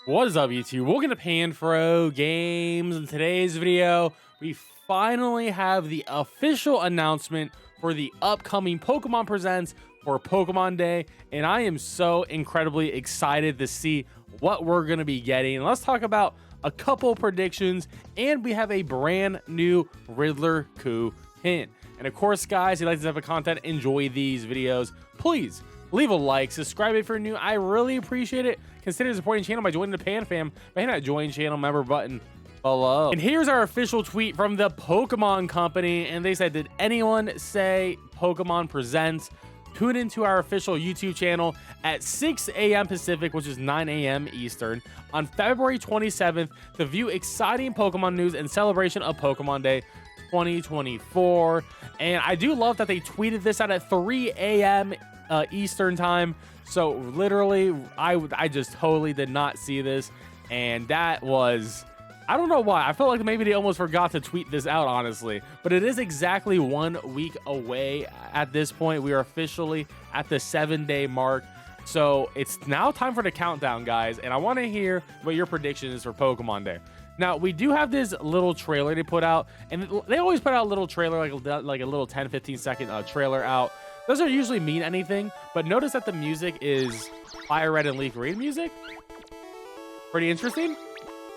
What is up, YouTube? Welcome to PanFro Games. In today's video, we finally have the official announcement for the upcoming Pokemon Presents for Pokemon Day, and I am so incredibly excited to see what we're going to be getting. Let's talk about a couple predictions, and we have a brand new Riddler Khu pin. And of course, guys, if you like this type of content, enjoy these videos. Please leave a like, subscribe if you're new. I really appreciate it. Consider supporting the channel by joining the Pan Fam by hitting that join channel member button below. And here's our official tweet from the Pokemon Company, and they said, did anyone say Pokemon Presents? Tune into our official YouTube channel at 6 a.m. Pacific, which is 9 a.m. Eastern, on February 27th to view exciting Pokemon news and celebration of Pokemon Day 2024. And I do love that they tweeted this out at 3 a.m. Eastern time. So literally, I just totally did not see this, and that was, I don't know why. I felt like maybe they almost forgot to tweet this out, honestly. But it is exactly 1 week away at this point. We are officially at the 7-day mark. So it's now time for the countdown, guys. And I want to hear what your prediction is for Pokemon Day. Now, we do have this little trailer they put out. And they always put out a little trailer, like a little 10-15 second trailer out. Doesn't usually mean anything. But notice that the music is Fire Red and Leaf Green music. Pretty interesting.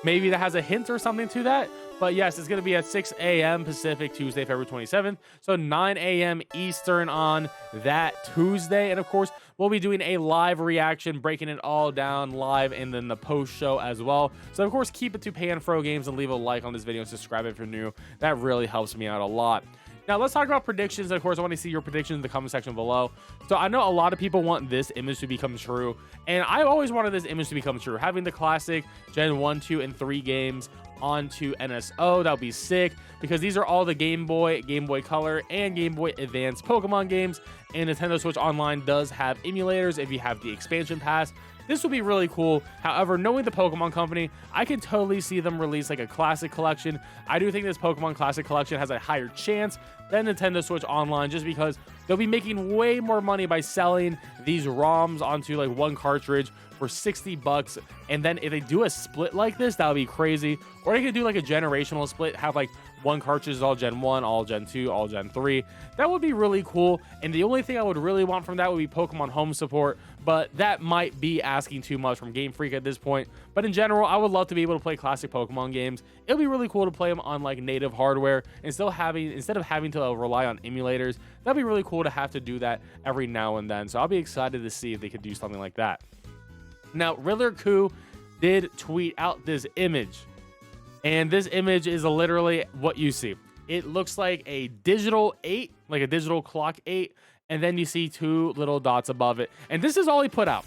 Maybe that has a hint or something to that. But yes, it's going to be at 6 a.m. Pacific, Tuesday, February 27th. So 9 a.m. Eastern on that Tuesday. And of course, we'll be doing a live reaction, breaking it all down live, and then the post show as well. So of course, keep it to PanFro Games and leave a like on this video and subscribe if you're new. That really helps me out a lot. Now, let's talk about predictions. Of course, I want to see your predictions in the comment section below. So I know a lot of people want this image to become true, and I always wanted this image to become true. Having the classic Gen 1, 2, and 3 games onto NSO, that would be sick, because these are all the Game Boy, Game Boy Color, and Game Boy Advance Pokemon games, and Nintendo Switch Online does have emulators if you have the expansion pass. This would be really cool. However, knowing the Pokemon Company, I can totally see them release like a classic collection. I do think this Pokemon Classic Collection has a higher chance than Nintendo Switch Online, just because they'll be making way more money by selling these ROMs onto like one cartridge for 60 bucks. And then if they do a split like this, that would be crazy. Or they could do like a generational split, have like one cartridge is all Gen 1, all Gen 2, all Gen 3. That would be really cool. And the only thing I would really want from that would be Pokemon Home support, but that might be asking too much from Game Freak at this point. But in general, I would love to be able to play classic Pokemon games. It would be really cool to play them on like native hardware and still instead of having to rely on emulators. That'd be really cool to have to do that every now and then. So I'll be excited to see if they could do something like that. Now, Riddler Khu did tweet out this image, and this image is literally what you see. It looks like a digital 8, like a digital clock 8, and then you see 2 little dots above it. And this is all he put out.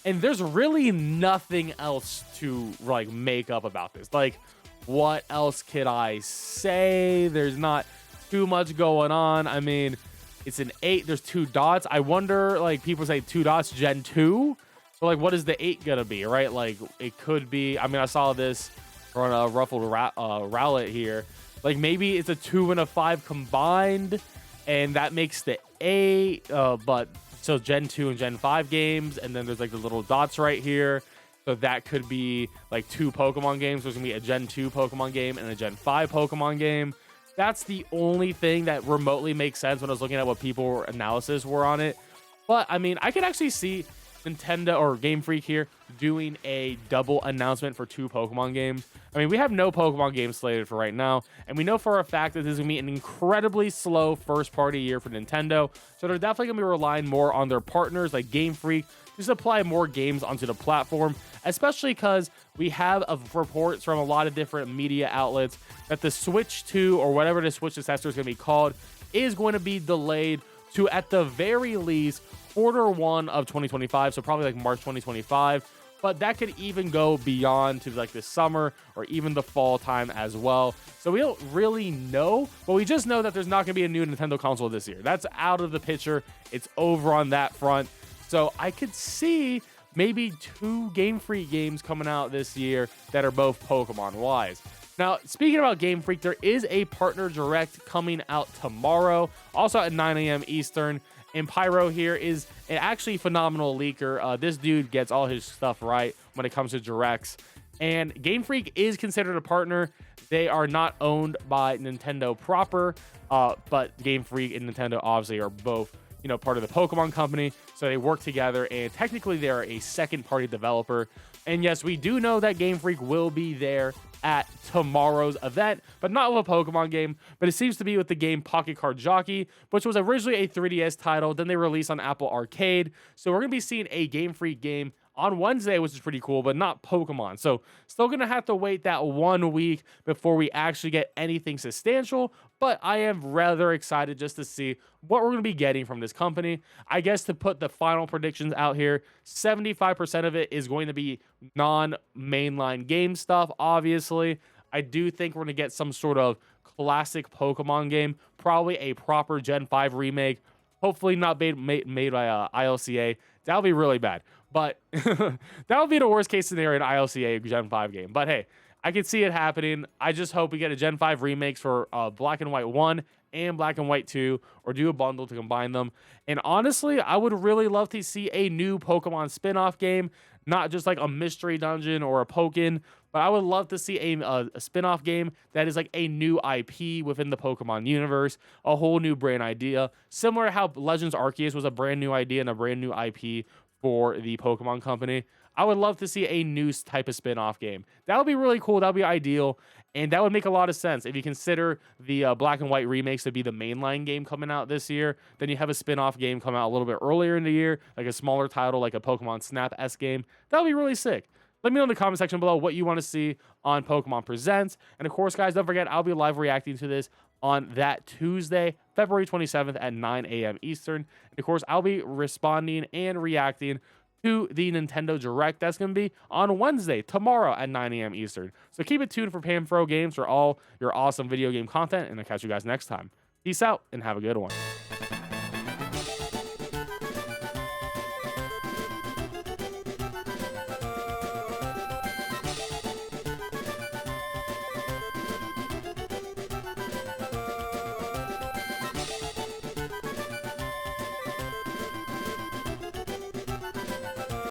And there's really nothing else to like make up about this. Like, what else could I say? There's not too much going on. I mean, it's an 8. There's 2 dots. I wonder, like, people say 2 dots, Gen 2. So, like, what is the 8 gonna be, right? Like, it could be, I mean, I saw this on a Ruffled Rowlet here. Like, maybe it's a 2 and a 5 combined, and that makes the 8. But so Gen 2 and Gen 5 games, and then there's like the little dots right here. So that could be like 2 Pokemon games. There's gonna be a Gen 2 Pokemon game and a Gen 5 Pokemon game. That's the only thing that remotely makes sense when I was looking at what people analysis were on it. But I mean, I could actually see Nintendo or Game Freak here doing a double announcement for 2 Pokemon games. I mean, we have no Pokemon games slated for right now, and we know for a fact that this is going to be an incredibly slow first-party year for Nintendo, so they're definitely going to be relying more on their partners like Game Freak to supply more games onto the platform, especially because we have reports from a lot of different media outlets that the Switch 2, or whatever the Switch successor is going to be called, is going to be delayed to, at the very least, Q1 of 2025, so probably like March 2025, but that could even go beyond to like the summer or even the fall time as well. So we don't really know, but we just know that there's not going to be a new Nintendo console this year. That's out of the picture. It's over on that front. So I could see maybe 2 Game Freak games coming out this year that are both Pokemon wise. Now, speaking about Game Freak, there is a partner direct coming out tomorrow, also at 9 a.m. Eastern. And Pyro here is an actually phenomenal leaker. This dude gets all his stuff right when it comes to directs. And Game Freak is considered a partner. They are not owned by Nintendo proper, but Game Freak and Nintendo obviously are both, you know, part of the Pokemon company. So they work together, and technically they are a second-party developer. And yes, we do know that Game Freak will be there at tomorrow's event, but not with a Pokemon game, but it seems to be with the game Pocket Card Jockey, which was originally a 3DS title. Then they released on Apple Arcade. So we're going to be seeing a Game Freak game on Wednesday, which is pretty cool, but not Pokemon. So still going to have to wait that 1 week before we actually get anything substantial, but I am rather excited just to see what we're going to be getting from this company. I guess to put the final predictions out here, 75% of it is going to be non-mainline game stuff, obviously. I do think we're going to get some sort of classic Pokemon game, probably a proper Gen 5 remake, hopefully not made by ILCA. That would be really bad. But that would be the worst case scenario in ILCA Gen 5 game. But hey, I can see it happening. I just hope we get a Gen 5 remakes for Black and White 1 and Black and White 2, or do a bundle to combine them. And honestly, I would really love to see a new Pokemon spin-off game, not just like a mystery dungeon or a Pokken, but I would love to see a spin-off game that is like a new IP within the Pokemon universe, a whole new brand idea, similar to how Legends Arceus was a brand new idea and a brand new IP for the Pokemon company. I would love to see a new type of spin-off game. That would be really cool. That would be ideal. And that would make a lot of sense. If you consider the Black and White remakes to be the mainline game coming out this year, then you have a spin-off game come out a little bit earlier in the year, like a smaller title, like a Pokemon Snap-esque game. That would be really sick. Let me know in the comment section below what you want to see on Pokemon Presents. And of course, guys, don't forget, I'll be live reacting to this on that Tuesday, February 27th at 9 a.m. Eastern. And of course, I'll be responding and reacting to the Nintendo Direct. That's going to be on Wednesday, tomorrow at 9 a.m. Eastern. So keep it tuned for PanFro Games for all your awesome video game content, and I'll catch you guys next time. Peace out, and have a good one.